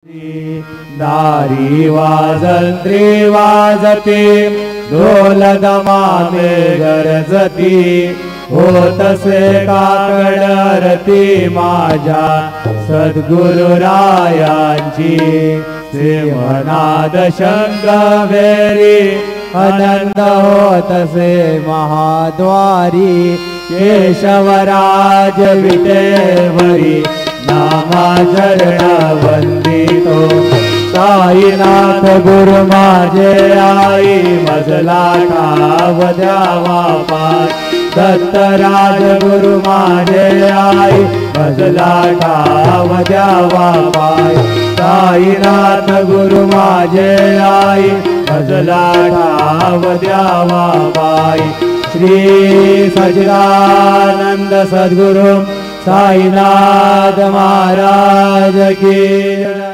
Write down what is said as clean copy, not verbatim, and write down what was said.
दारी वाजंत्री वाजती ढोल दमामे गरजती होतसे काकड आरती माझ्या सद्गुरुरायांची सेवनाद शंख वेरी आनंद होतसे महाद्वारी केशवराज विटेवरी नामा चरण वंदितो साईनाथ गुरु माझे आई मजला ठाव द्यावा पाय दत्तराज गुरु माझे आई मजला ठाव द्यावा पाय साईनाथ गुरु माझे आई मजला ठाव द्यावा पाय श्री सच्चिदानंद सद्गुरु साईनाथ महाराज की